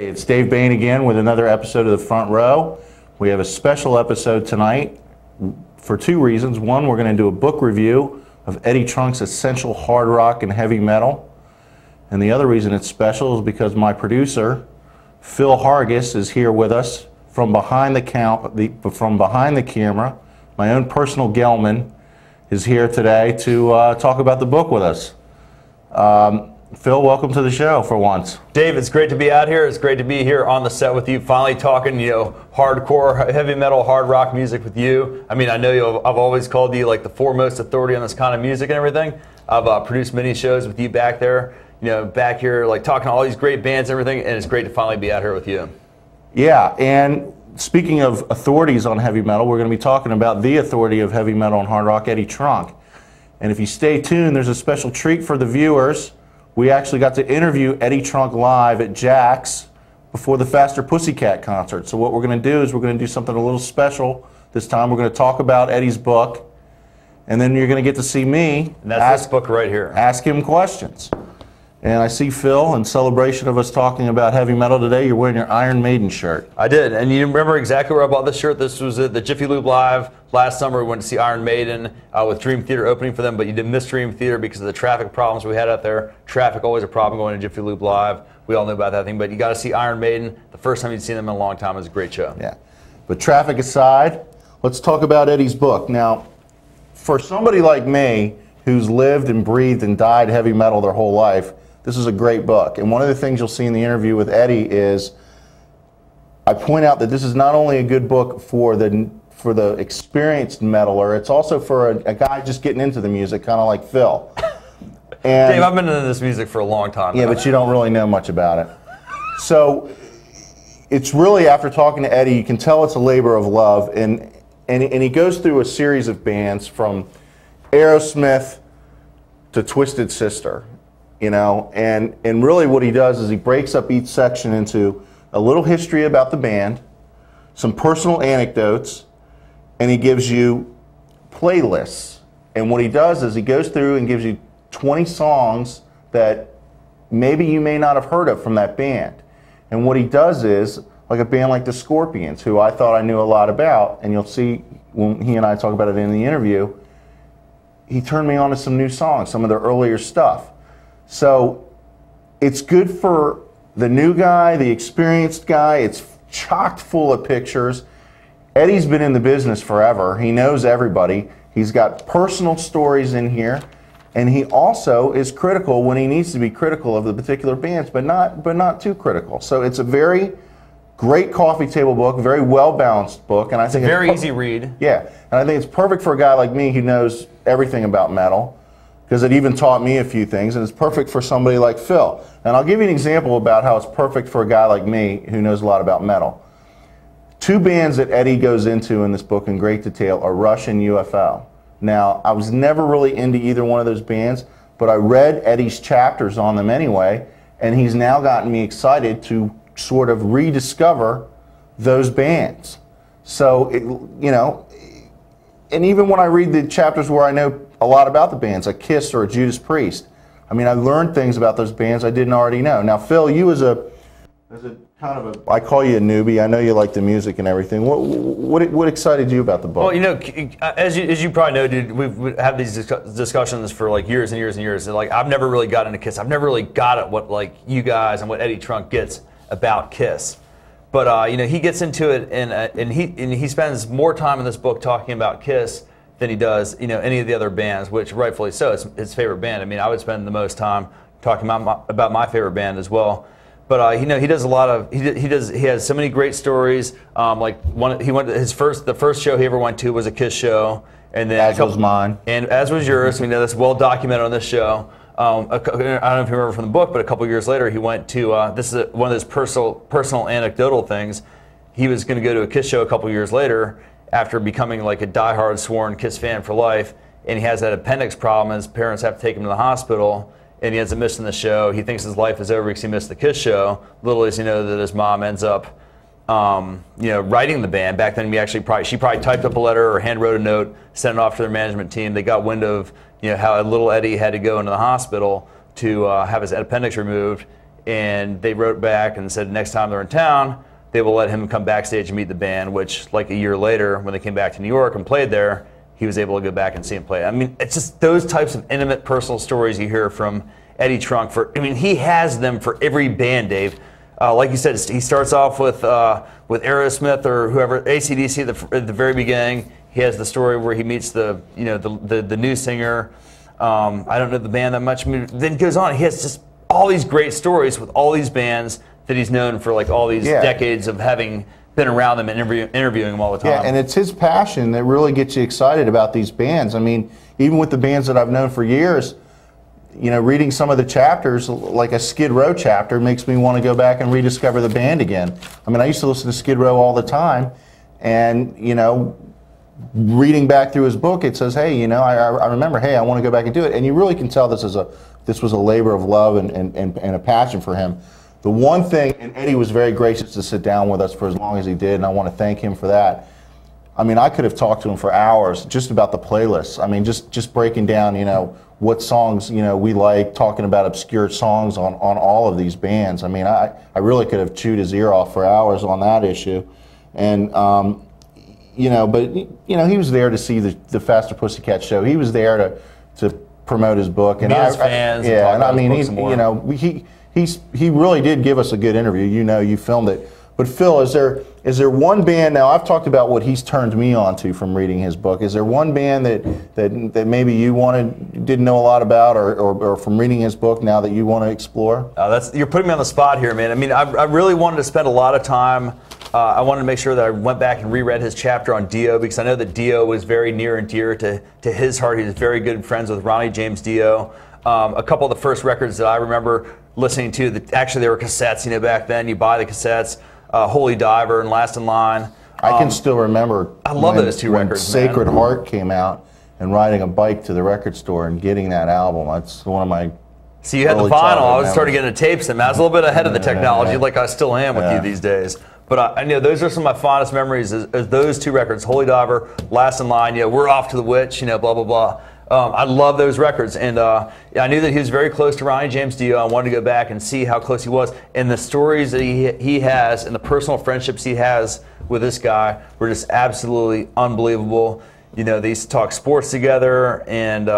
It's Dave Bayne again with another episode of The Front Row. We have a special episode tonight for two reasons. One, we're going to do a book review of Eddie Trunk's Essential Hard Rock and Heavy Metal. And the other reason it's special is because my producer, Phil Hargis, is here with us from behind the camera. My own personal Gelman is here today to talk about the book with us. Phil, welcome to the show for once. Dave, it's great to be out here. It's great to be here on the set with you, finally talking, hardcore, heavy metal, hard rock music with you. I mean, I know I've always called you like the foremost authority on this kind of music and everything. I've produced many shows with you back there, back here, like talking to all these great bands and everything, and it's great to finally be out here with you. Yeah, and speaking of authorities on heavy metal, we're going to be talking about the authority of heavy metal and hard rock, Eddie Trunk. And if you stay tuned, there's a special treat for the viewers. We actually got to interview Eddie Trunk live at Jaxx before the Faster Pussycat concert. So what we're going to do is we're going to do something a little special this time. We're going to talk about Eddie's book, and then you're going to get to see me. And that's this book right here. Ask him questions. And I see Phil, in celebration of us talking about heavy metal today, you're wearing your Iron Maiden shirt. I did, and you remember exactly where I bought this shirt. This was at the Jiffy Lube Live last summer. We went to see Iron Maiden with Dream Theater opening for them, but you did miss Dream Theater because of the traffic problems we had out there. Traffic, always a problem going to Jiffy Lube Live. We all knew about that thing, but you got to see Iron Maiden. The first time you'd seen them in a long time. It was a great show. Yeah, but traffic aside, let's talk about Eddie's book. Now, for somebody like me who's lived and breathed and died heavy metal their whole life, this is a great book. And one of the things you'll see in the interview with Eddie is I point out that this is not only a good book for the experienced metaler, it's also for a guy just getting into the music, kind of like Phil. And, Dave, I've been into this music for a long time. Yeah, but you don't really know much about it. So it's really, after talking to Eddie, you can tell it's a labor of love. And he goes through a series of bands from Aerosmith to Twisted Sister. And really what he does is he breaks up each section into a little history about the band, some personal anecdotes, and he gives you playlists. And what he does is he goes through and gives you 20 songs that maybe you may not have heard of from that band. And what he does is, like a band like the Scorpions, who I thought I knew a lot about, and you'll see when he and I talk about it in the interview, he turned me on to some new songs, some of their earlier stuff. So it's good for the new guy, the experienced guy. It's chock full of pictures. Eddie's been in the business forever. He knows everybody. He's got personal stories in here, and he also is critical when he needs to be critical of the particular bands, but not too critical. So it's a very great coffee table book, very well balanced book, and I think it's a very easy read. Yeah, and I think it's perfect for a guy like me who knows everything about metal, because it even taught me a few things, and it's perfect for somebody like Phil. And I'll give you an example about how it's perfect for a guy like me who knows a lot about metal. Two bands that Eddie goes into in this book in great detail are Rush and UFO. Now, I was never really into either one of those bands, but I read Eddie's chapters on them anyway, and he's now gotten me excited to sort of rediscover those bands. So, and even when I read the chapters where I know a lot about the bands, like Kiss or a Judas Priest, I mean, I learned things about those bands I didn't already know. Now, Phil, you as a kind of a, I call you a newbie. I know you like the music and everything. What excited you about the book? Well, as you probably know, dude, we've had these discussions for like years and years and years. And like, I've never really got into Kiss. I've never really got at what like you guys and what Eddie Trunk gets about Kiss. But he gets into it, and he spends more time in this book talking about Kiss than he does, any of the other bands, which rightfully so. It's his favorite band. I mean, I would spend the most time talking about my favorite band as well. But he does a lot of he has so many great stories. Like he went to the first show he ever went to was a Kiss show, and then as was mine, and as was yours. We know that's well documented on this show. I don't know if you remember from the book, but a couple years later he went to this is one of those personal anecdotal things. He was going to go to a Kiss show a couple years later, after becoming like a diehard sworn Kiss fan for life, and he has that appendix problem, and his parents have to take him to the hospital, and he ends up missing the show. He thinks his life is over because he missed the Kiss show. Little does he know that his mom ends up, writing the band. Back then, she probably typed up a letter or hand wrote a note, sent it off to their management team. They got wind of how little Eddie had to go into the hospital to have his appendix removed, and they wrote back and said next time they're in town, they will let him come backstage and meet the band, which like a year later, when they came back to New York and played there, he was able to go back and see him play. I mean, it's just those types of intimate personal stories you hear from Eddie Trunk. He has them for every band, Dave. Like you said, he starts off with Aerosmith or whoever, AC/DC at the very beginning. He has the story where he meets the new singer. I don't know the band that much. Then it goes on. He has just all these great stories with all these bands that he's known for like all these decades of having been around them and interviewing them all the time. Yeah, and it's his passion that really gets you excited about these bands. I mean, even with the bands that I've known for years, reading some of the chapters, like a Skid Row chapter, makes me want to go back and rediscover the band again. I mean, I used to listen to Skid Row all the time, and, reading back through his book, it says, hey, I remember, hey, I want to go back and do it. And you really can tell this was a labor of love and a passion for him. The one thing, and Eddie was very gracious to sit down with us for as long as he did, and I want to thank him for that. I mean, I could have talked to him for hours just about the playlists. I mean, just breaking down, what songs, we like, talking about obscure songs on all of these bands. I mean, I really could have chewed his ear off for hours on that issue. And, but, he was there to see the Faster Pussycat show. He was there to promote his book. And fans. And I mean, he really did give us a good interview. You filmed it. But Phil, is there one band, now I've talked about what he's turned me on to from reading his book. Is there one band that maybe you didn't know a lot about or from reading his book now that you want to explore? You're putting me on the spot here, man. I mean, I really wanted to spend a lot of time. I wanted to make sure that I went back and reread his chapter on Dio, because I know that Dio was very near and dear to his heart. He was very good friends with Ronnie James Dio. A couple of the first records that I remember listening to, actually they were cassettes, back then. You buy the cassettes. Holy Diver and Last in Line. I can still remember. I love those two records. When Sacred Heart came out, and riding a bike to the record store and getting that album. That's one of my. So you had the vinyl. I started getting the tapes, and I was a little bit ahead of the technology, like I still am with you these days. But I know those are some of my fondest memories. Is those two records, Holy Diver, Last in Line. We're Off to the Witch. Blah blah blah. I love those records, and I knew that he was very close to Ronnie James Dio. I wanted to go back and see how close he was, and the stories that he has and the personal friendships he has with this guy were just absolutely unbelievable. They used to talk sports together, and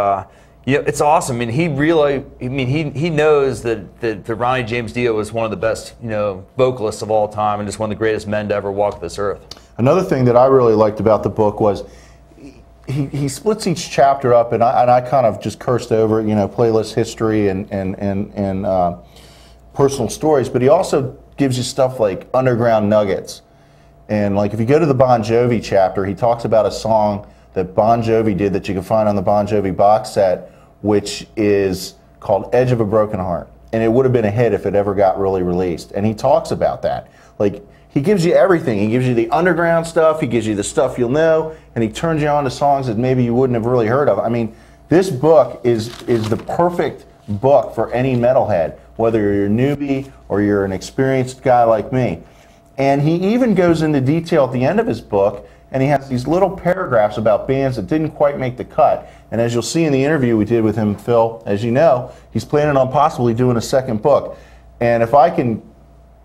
it's awesome. I mean, he knows that Ronnie James Dio was one of the best vocalists of all time, and just one of the greatest men to ever walk this earth. Another thing that I really liked about the book was, he splits each chapter up, and I kind of just cursed over it, playlist history and personal stories, but he also gives you stuff like underground nuggets. And like if you go to the Bon Jovi chapter, he talks about a song that Bon Jovi did that you can find on the Bon Jovi box set, which is called Edge of a Broken Heart. And it would have been a hit if it ever got really released. And he talks about that. Like, he gives you everything. He gives you the underground stuff, he gives you the stuff you'll know, and he turns you on to songs that maybe you wouldn't have really heard of. I mean, this book is the perfect book for any metalhead, whether you're a newbie or you're an experienced guy like me. And he even goes into detail at the end of his book, and he has these little paragraphs about bands that didn't quite make the cut. And as you'll see in the interview we did with him, Phil, as you know, he's planning on possibly doing a second book. And if I can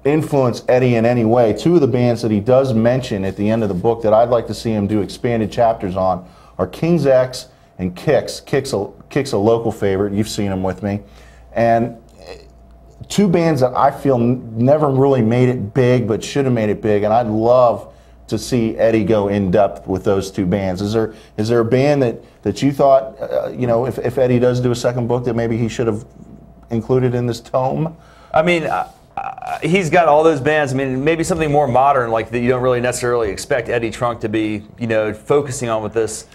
influence Eddie in any way, two of the bands that he does mention at the end of the book that I'd like to see him do expanded chapters on are King's X and Kix. Kix a local favorite. You've seen him with me. And two bands that I feel never really made it big but should have made it big, and I'd love to see Eddie go in depth with those two bands. Is there a band that you thought, if Eddie does do a second book, that maybe he should have included in this tome? I mean, he's got all those bands. I mean, maybe something more modern, like that you don't really necessarily expect Eddie Trunk to be, focusing on with this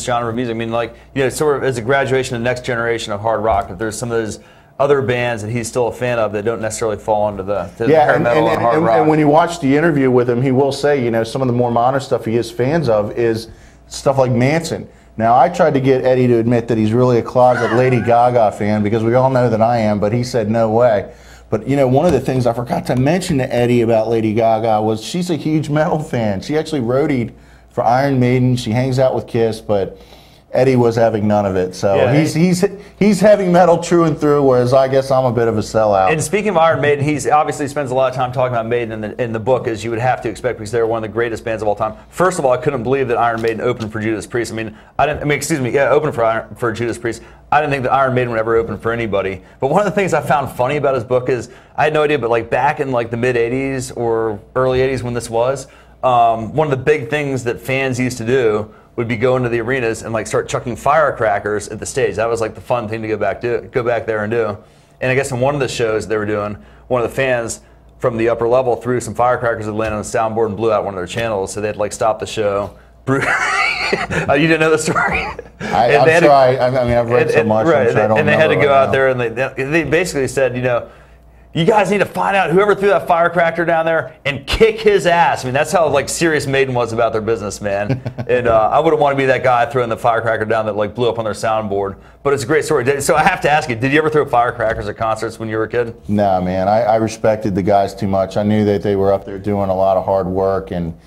genre of music. I mean, like, sort of as a graduation of the next generation of hard rock. If there's some of those other bands that he's still a fan of that don't necessarily fall into the hair metal and hard rock. And when you watch the interview with him, he will say, some of the more modern stuff he is fans of is stuff like Manson. Now, I tried to get Eddie to admit that he's really a closet Lady Gaga fan, because we all know that I am, but he said no way. But, one of the things I forgot to mention to Eddie about Lady Gaga was she's a huge metal fan. She actually roadied for Iron Maiden. She hangs out with Kiss, but Eddie was having none of it. So Yeah, he's heavy metal true and through, whereas I guess I'm a bit of a sellout. And speaking of Iron Maiden, he's obviously spends a lot of time talking about Maiden in the book, as you would have to expect, because they're one of the greatest bands of all time. First of all, I couldn't believe that Iron Maiden opened for Judas Priest. Opened for Judas Priest. I didn't think that Iron Maiden would ever open for anybody. But one of the things I found funny about his book is, I had no idea, but like back in like the mid '80s or early '80s when this was, one of the big things that fans used to do would be go into the arenas and like start chucking firecrackers at the stage. That was like the fun thing to go back there and do. And I guess in one of the shows they were doing, one of the fans from the upper level threw some firecrackers that landed on the soundboard and blew out one of their channels. So they had to like stop the show. You didn't know the story? I've read so much. Right, I'm sure I don't and they had to remember go right out now. there and they basically said, you guys need to find out whoever threw that firecracker down there and kick his ass. I mean, that's how like serious Maiden was about their business, man. And I wouldn't want to be that guy throwing the firecracker down that like blew up on their soundboard. But it's a great story. So I have to ask you, did you ever throw firecrackers at concerts when you were a kid? No, man. I respected the guys too much. I knew that they were up there doing a lot of hard work, and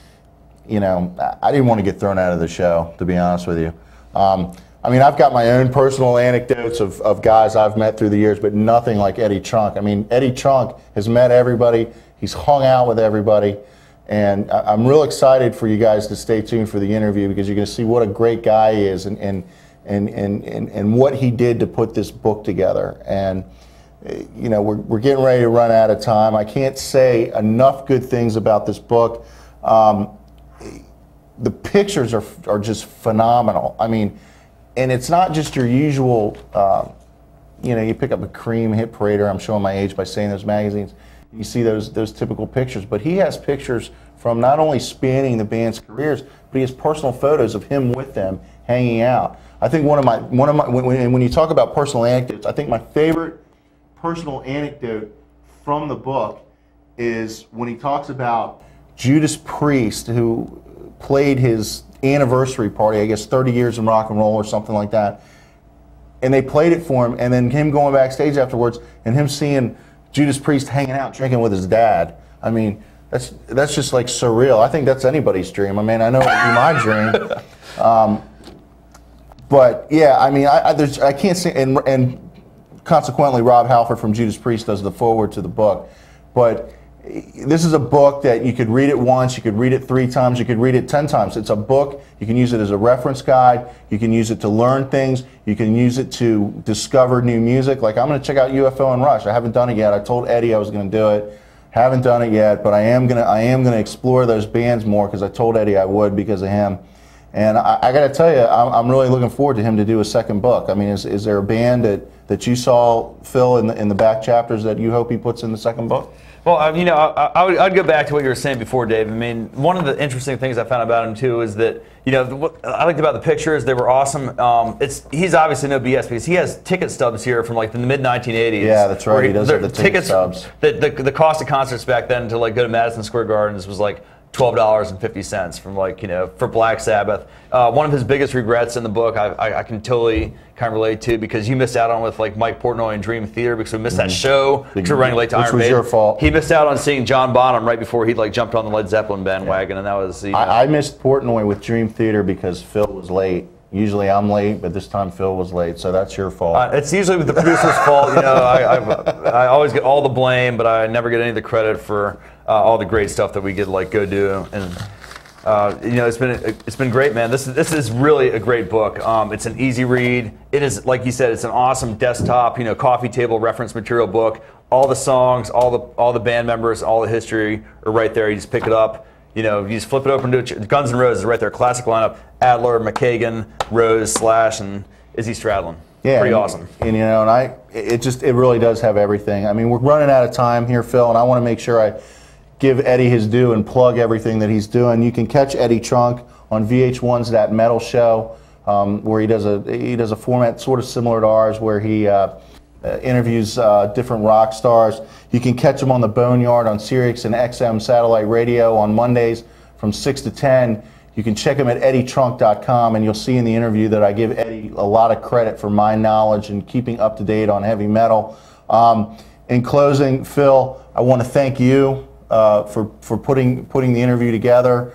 I didn't want to get thrown out of the show, to be honest with you. I've got my own personal anecdotes of guys I've met through the years, but nothing like Eddie Trunk. I mean, Eddie Trunk has met everybody. He's hung out with everybody. And I'm real excited for you guys to stay tuned for the interview, because you're going to see what a great guy he is and what he did to put this book together. And, we're getting ready to run out of time. I can't say enough good things about this book. The pictures are just phenomenal. I mean, and it's not just your usual, you pick up a Cream Hit Parader. I'm showing my age by saying those magazines. You see those typical pictures, but he has pictures from not only spanning the band's careers, but he has personal photos of him with them hanging out. I think one of my when you talk about personal anecdotes, I think my favorite personal anecdote from the book is when he talks about Judas Priest, who played his anniversary party, I guess 30 years in rock and roll or something like that, and they played it for him, and then him going backstage afterwards and him seeing Judas Priest hanging out drinking with his dad. I mean, that's just like surreal. I think that's anybody's dream. I mean, I know it would be my dream. But yeah, I mean, I can't say, and consequently Rob Halford from Judas Priest does the foreword to the book, but this is a book that you could read it once, you could read it 3 times, you could read it 10 times. It's a book, you can use it as a reference guide, you can use it to learn things, you can use it to discover new music. Like, I'm going to check out UFO and Rush. I haven't done it yet. I told Eddie I was going to do it. Haven't done it yet, but I am gonna explore those bands more, because I told Eddie I would because of him. And I got to tell you, I'm really looking forward to him to do a second book. I mean, is there a band that you saw, Phil, in the back chapters that you hope he puts in the second book? Well, I'd go back to what you were saying before, Dave. I mean, one of the interesting things I found about him too is that what I liked about the pictures, they were awesome. He's obviously no BS, because he has ticket stubs here from like the mid 1980s. Yeah, that's right. He does have the ticket stubs. The cost of concerts back then to like go to Madison Square Gardens was like $12.50 from for Black Sabbath. One of his biggest regrets in the book, I can totally kind of relate to, because you missed out on with like Mike Portnoy and Dream Theater, because we missed that show because we were running late to Iron Maiden. Which was your fault. He missed out on seeing John Bonham right before he jumped on the Led Zeppelin bandwagon, and that was. I missed Portnoy with Dream Theater because Phil was late. Usually I'm late, but this time Phil was late, so that's your fault. It's usually the producer's fault. I always get all the blame, but I never get any of the credit for all the great stuff that we get to go do. And it's been great, man. This is really a great book. It's an easy read. It is, like you said, it's an awesome desktop, coffee table reference material book. All the songs, all the band members, all the history are right there. You just pick it up. You just flip it open to it. Guns N' Roses is right there. Classic lineup. Adler, McKagan, Rose, Slash, and Izzy Stradlin. Yeah, pretty awesome. And it really does have everything. I mean, we're running out of time here, Phil, and I want to make sure I give Eddie his due and plug everything that he's doing. You can catch Eddie Trunk on VH1's That Metal Show, where he does a format sort of similar to ours, where he interviews different rock stars. You can catch him on the Boneyard on Sirius and XM satellite radio on Mondays from 6 to 10. You can check him at eddietrunk.com, and you'll see in the interview that I give Eddie a lot of credit for my knowledge and keeping up to date on heavy metal. In closing, Phil, I want to thank you for putting the interview together,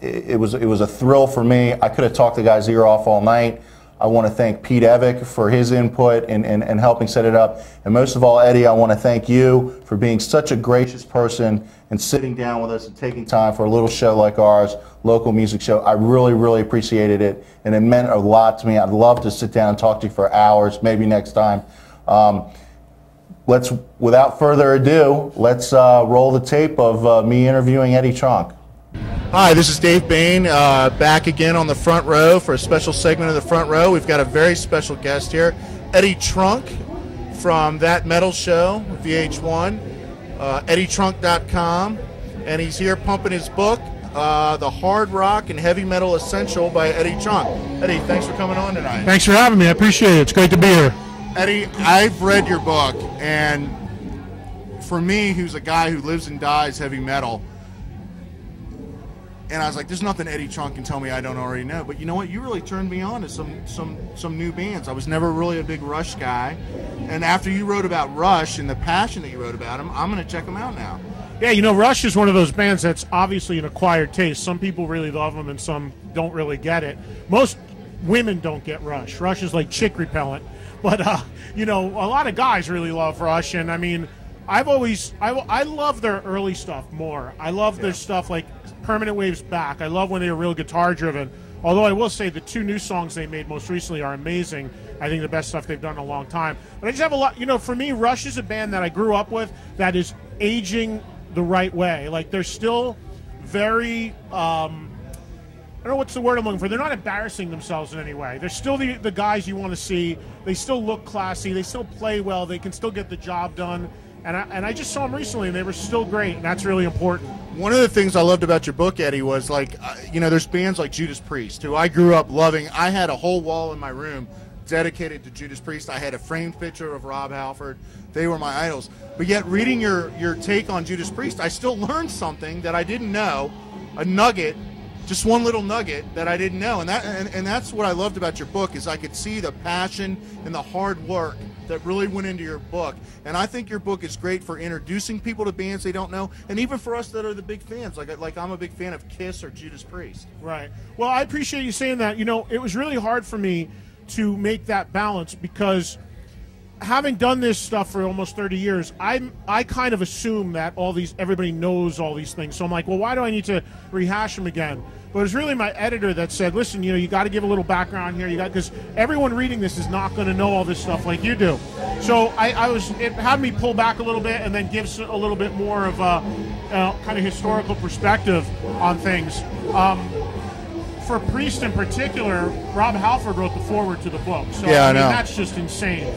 It was a thrill for me. I could have talked the guy's ear off all night. I want to thank Pete Evick for his input and helping set it up. And most of all, Eddie, I want to thank you for being such a gracious person and sitting down with us and taking time for a little show like ours, local music show. I really, really appreciated it, and it meant a lot to me. I'd love to sit down and talk to you for hours, maybe next time. Without further ado, let's roll the tape of me interviewing Eddie Trunk. Hi, this is Dave Bayne, back again on the front row for a special segment of the front row. We've got a very special guest here, Eddie Trunk from That Metal Show, VH1, EddieTrunk.com, and he's here pumping his book, The Hard Rock and Heavy Metal Essential by Eddie Trunk. Eddie, thanks for coming on tonight. Thanks for having me. I appreciate it. It's great to be here. Eddie, I've read your book, and for me, who's a guy who lives and dies heavy metal, and I was like, there's nothing Eddie Trunk can tell me I don't already know. But you know what? You really turned me on to some new bands. I was never really a big Rush guy. And after you wrote about Rush and the passion that you wrote about them, I'm going to check them out now. Yeah, you know, Rush is one of those bands that's obviously an acquired taste. Some people really love them and some don't really get it. Most women don't get Rush. Rush is like chick repellent. But, you know, a lot of guys really love Rush. And, I mean, I love their early stuff more. I love their stuff like Permanent Waves Back. I love when they were real guitar driven. Although I will say the two new songs they made most recently are amazing. I think the best stuff they've done in a long time. But I just have a lot, you know, for me, Rush is a band that I grew up with that is aging the right way. Like they're still very, I don't know what's the word I'm looking for. They're not embarrassing themselves in any way. They're still the guys you want to see. They still look classy. They still play well. They can still get the job done. And I just saw them recently, and they were still great, and that's really important. One of the things I loved about your book, Eddie, was like, you know, there's bands like Judas Priest, who I grew up loving. I had a whole wall in my room dedicated to Judas Priest. I had a framed picture of Rob Halford. They were my idols. But yet, reading your take on Judas Priest, I still learned something that I didn't know, a nugget, just one little nugget that I didn't know. And that's what I loved about your book, is I could see the passion and the hard work that really went into your book. And I think your book is great for introducing people to bands they don't know, and even for us that are the big fans. Like I'm a big fan of Kiss or Judas Priest. Right. Well, I appreciate you saying that. You know, it was really hard for me to make that balance because having done this stuff for almost 30 years, I kind of assume that everybody knows all these things. So I'm like, well, why do I need to rehash them again? But it was really my editor that said, listen, you know, you got to give a little background here. Because everyone reading this is not going to know all this stuff like you do. So it had me pull back a little bit and then give a little bit more of a kind of historical perspective on things. For Priest in particular, Rob Halford wrote the foreword to the book. So yeah, I mean, that's just insane.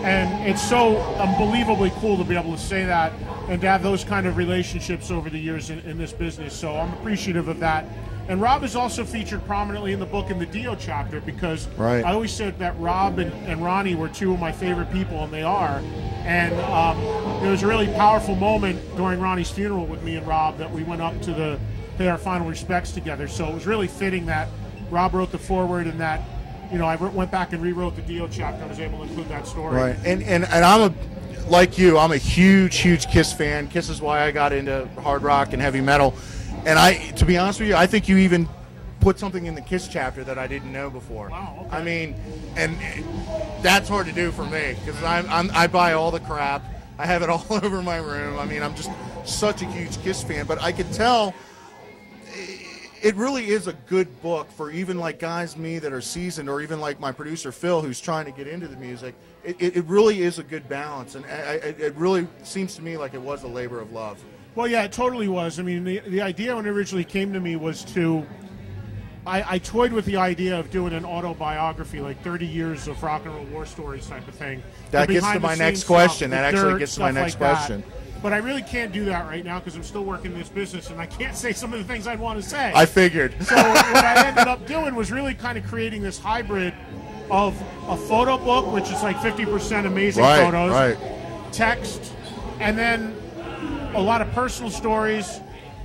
And it's so unbelievably cool to be able to say that and to have those kind of relationships over the years in this business. So I'm appreciative of that. And Rob is also featured prominently in the book in the Dio chapter because I always said that Rob and Ronnie were two of my favorite people, and they are. And there was a really powerful moment during Ronnie's funeral with me and Rob that we went up to pay our final respects together. So it was really fitting that Rob wrote the foreword and that, you know, I went back and rewrote the Dio chapter. I was able to include that story. Right. And I'm like you, I'm a huge Kiss fan. Kiss is why I got into hard rock and heavy metal. And to be honest with you, I think you even put something in the Kiss chapter that I didn't know before. Wow, okay. I mean, and that's hard to do for me because I buy all the crap. I have it all over my room. I mean, I'm just such a huge Kiss fan. But I could tell it really is a good book for even like guys me that are seasoned, or even like my producer Phil who's trying to get into the music. It really is a good balance, and it really seems to me like it was a labor of love. Well, yeah, it totally was. I mean, the idea when it originally came to me was I toyed with the idea of doing an autobiography, like 30 years of rock and roll war stories type of thing. That gets to my next question. That actually gets to my next question. But I really can't do that right now because I'm still working this business, and I can't say some of the things I'd want to say. I figured. So what I ended up doing was really kind of creating this hybrid of a photo book, which is like 50% amazing photos, text, and then a lot of personal stories,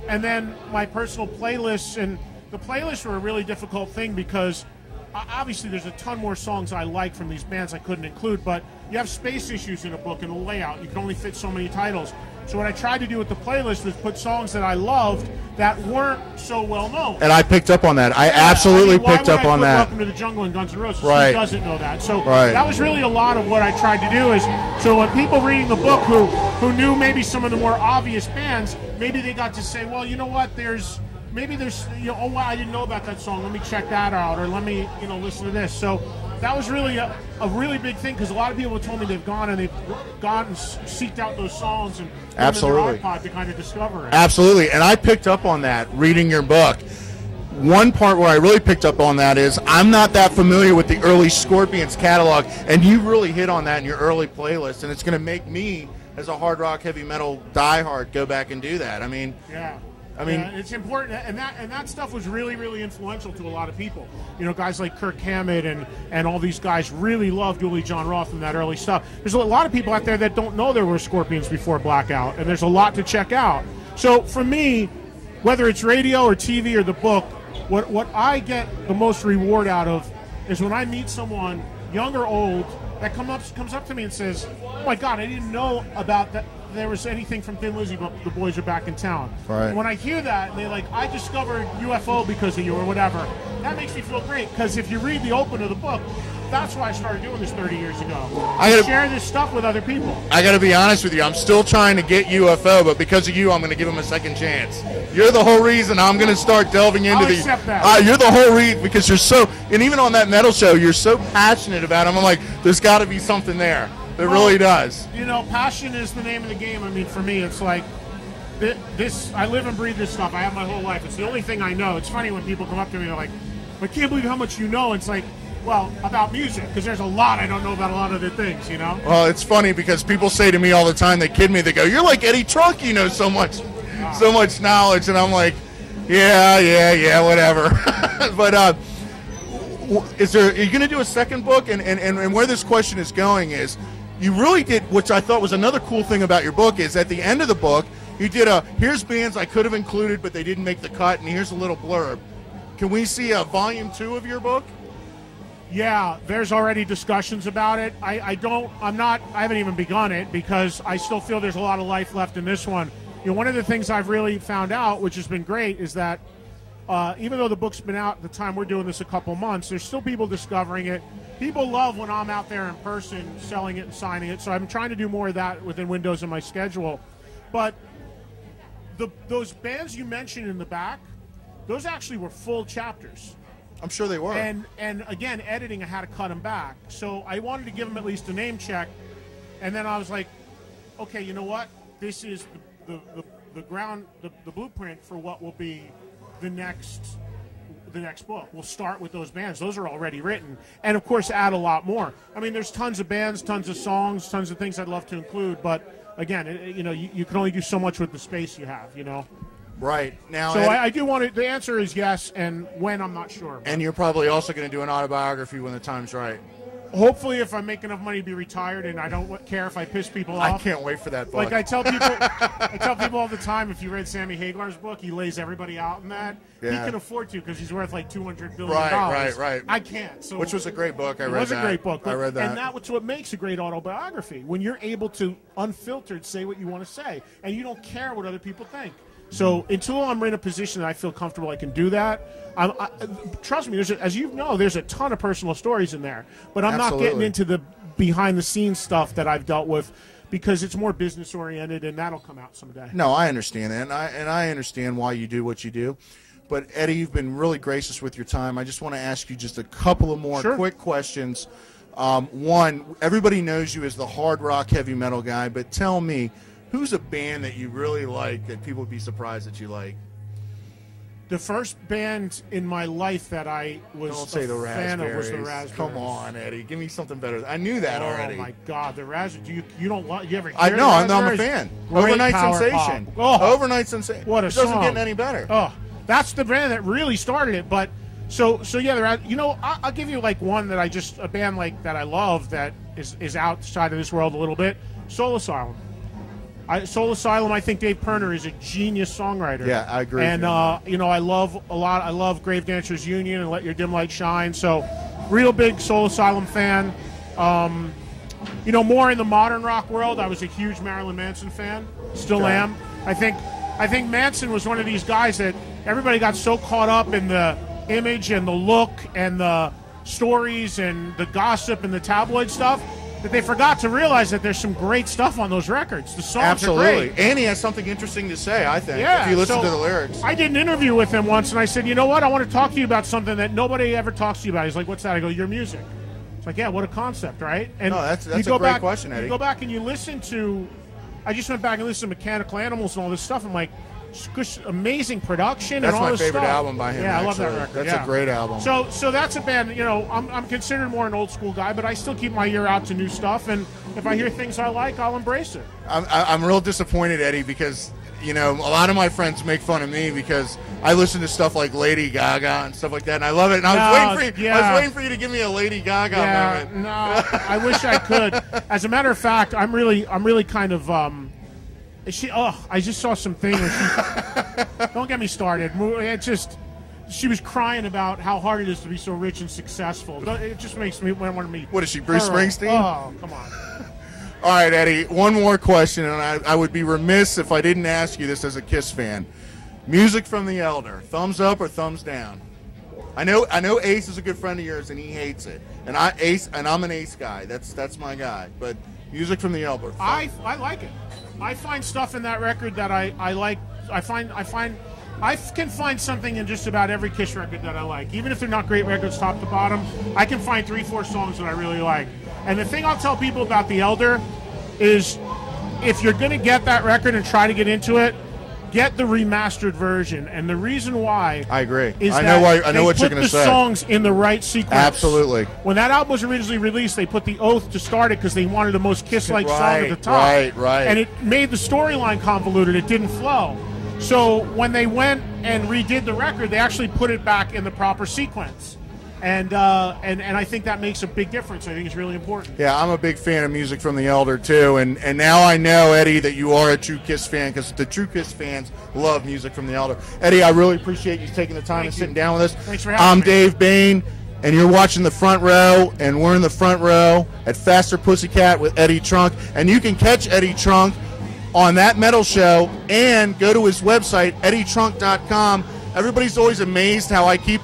and then my personal playlists. And the playlists were a really difficult thing because obviously there's a ton more songs I like from these bands I couldn't include, but you have space issues in a book and a layout. You can only fit so many titles. So what I tried to do with the playlist was put songs that I loved that weren't so well known. And I picked up on that. I absolutely picked up on that. Welcome to the Jungle and Guns N' Roses. Right. Who doesn't know that? So that was really a lot of what I tried to do. Is so when people reading the book who knew maybe some of the more obvious bands, maybe they got to say, well, you know what? There's oh wow, I didn't know about that song. Let me check that out, or let me listen to this. So that was really a really big thing, because a lot of people have told me they've gone and seeked out those songs and put them in their iPod to kind of discover it. Absolutely, and I picked up on that reading your book. One part where I really picked up on that is I'm not that familiar with the early Scorpions catalog, and you really hit on that in your early playlist, and it's going to make me, as a hard rock, heavy metal diehard, go back and do that. I mean, it's important, and that stuff was really, really influential to a lot of people. Guys like Kirk Hammett and all these guys really loved Uli John Roth and that early stuff. There's a lot of people out there that don't know there were Scorpions before Blackout, and there's a lot to check out. So for me, whether it's radio or TV or the book, what I get the most reward out of is when I meet someone, young or old, that comes up to me and says, "Oh my God, I didn't know about that. There was anything from Thin Lizzy, but the boys are back in town." Right. And when I hear that, and they're like, "I discovered UFO because of you," or whatever, that makes me feel great. Because if you read the open of the book, that's why I started doing this 30 years ago. I share this stuff with other people. I got to be honest with you. I'm still trying to get UFO, but because of you, I'm going to give him a second chance. You're the whole reason I'm going to start delving into I'll accept that. You're the whole reason, because you're so, and even on that metal show, you're so passionate about him. I'm like, there's got to be something there. There really does. Passion is the name of the game. I mean, for me, it's like this. I live and breathe this stuff. I have my whole life. It's the only thing I know. It's funny when people come up to me and they're like, "I can't believe how much you know." It's like, well, about music, because there's a lot I don't know about a lot of the things, Well, it's funny because people say to me all the time, they kid me, they go, "You're like Eddie Trunk, you know so much knowledge," and I'm like, yeah, whatever. But are you going to do a second book? And where this question is going is, you really did, which I thought was another cool thing about your book, is at the end of the book, you did here's bands I could have included, but they didn't make the cut, and here's a little blurb. Can we see a volume 2 of your book? Yeah, there's already discussions about it. I haven't even begun it, because I still feel there's a lot of life left in this one. One of the things I've really found out, which has been great, is that even though the book's been out at the time we're doing this a couple months, there's still people discovering it. People love when I'm out there in person selling it and signing it, so I'm trying to do more of that within windows in my schedule. But those bands you mentioned in the back, those actually were full chapters. I'm sure they were. And again, editing, I had to cut them back. So I wanted to give them at least a name check, and then I was like, okay, you know what? This is the blueprint for what will be the next book. We'll start with those bands. Those are already written. And, of course, add a lot more. I mean, there's tons of bands, tons of songs, tons of things I'd love to include. But, again, you can only do so much with the space you have, Right. Now, so I do want to – the answer is yes, and when, I'm not sure. And you're probably also going to do an autobiography when the time's right. Hopefully, if I make enough money to be retired, and I don't care if I piss people off. I can't wait for that book. Like I tell people all the time, if you read Sammy Hagar's book, he lays everybody out in that. Yeah. He can afford to, because he's worth like $200 billion. Right. I can't. So which was a great book. I read that. It was a great book. I read that. And that's what makes a great autobiography, when you're able to unfiltered say what you want to say, and you don't care what other people think. So until I'm in a position that I feel comfortable I can do that, trust me, as you know, there's a ton of personal stories in there. But I'm not getting into the behind-the-scenes stuff that I've dealt with, because it's more business-oriented, and that'll come out someday. No, I understand that, and I understand why you do what you do. But, Eddie, you've been really gracious with your time. I just want to ask you just a couple of more quick questions. One, everybody knows you as the hard rock, heavy metal guy, but tell me, who's a band that you really like that people would be surprised that you like? The first band in my life that I was a fan of was the Raspberries. Come on, Eddie. Give me something better. I knew that already. Oh, my God. The Raspberries. You don't like, you ever hear I know. I'm a fan. Great Overnight Sensation. Oh, Overnight Sensation. What a song. It doesn't get any better. Oh, that's the band that really started it. But so yeah, I'll give you like one that a band like that I love that is outside of this world a little bit. Soul Asylum. Soul Asylum, I think Dave Pirner is a genius songwriter. Yeah, I agree. And, I love Grave Dancers Union and Let Your Dim Light Shine. So, real big Soul Asylum fan. more in the modern rock world, I was a huge Marilyn Manson fan. Still am. I think Manson was one of these guys that everybody got so caught up in the image and the look and the stories and the gossip and the tabloid stuff that they forgot to realize that there's some great stuff on those records. The songs are great. And he has something interesting to say, I think, Yeah, if you listen so to the lyrics. I did an interview with him once, and I said, you know what? I want to talk to you about something that nobody ever talks to you about. He's like, what's that? I go, your music. It's like, yeah, what a concept, right? And No, that's you a go great back, question, Eddie. You go back and you listen to, I just went back and listened to Mechanical Animals and all this stuff. I'm like, just amazing production That's and all my this favorite stuff. album by him. Yeah, I love that actually. record. That's yeah. a great album. So that's a band. I'm considered more an old school guy, but I still keep my ear out to new stuff. And if I hear things I like, I'll embrace it. I'm real disappointed, Eddie, because a lot of my friends make fun of me because I listen to stuff like Lady Gaga and stuff like that, and I love it. And I was waiting for you to give me a Lady Gaga moment. No, I wish I could. As a matter of fact, I'm really kind of. I just saw some thing where she. Don't get me started. She was crying about how hard it is to be so rich and successful. It just makes me want to meet. What is she, Bruce Springsteen? Oh, come on. All right, Eddie, one more question, and I would be remiss if I didn't ask you this as a Kiss fan. Music from the Elder, thumbs up or thumbs down? I know Ace is a good friend of yours, and he hates it. And I'm an Ace guy. That's my guy. But music from the Elder. I like it. I find stuff in that record that I like. I can find something in just about every Kiss record that I like. Even if they're not great records top to bottom, I can find 3-4 songs that I really like. And the thing I'll tell people about The Elder is if you're going to get that record and try to get into it, get the remastered version. And the reason why I agree. Is I that know what you're going to say. They put the songs in the right sequence. Absolutely. When that album was originally released, they put The Oath to start it because they wanted the most Kiss-like song at the top. Right. And it made the storyline convoluted. It didn't flow. So when they went and redid the record, they actually put it back in the proper sequence. And I think that makes a big difference. I think it's really important. Yeah, I'm a big fan of music from the Elder too, and now I know, Eddie, that you are a true Kiss fan because the true Kiss fans love music from the Elder. Eddie, I really appreciate you taking the time and sitting down with us. Thanks for having me. I'm Dave Bayne, and you're watching The Front Row, and we're in the front row at Faster Pussycat with Eddie Truink, and you can catch Eddie Truink on That Metal Show and go to his website, eddietrunk.com. Everybody's always amazed how I keep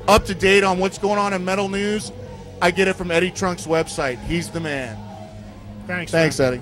up to date on what's going on in metal news. I get it from Eddie Trunk's website. He's the man. Thanks, Eddie.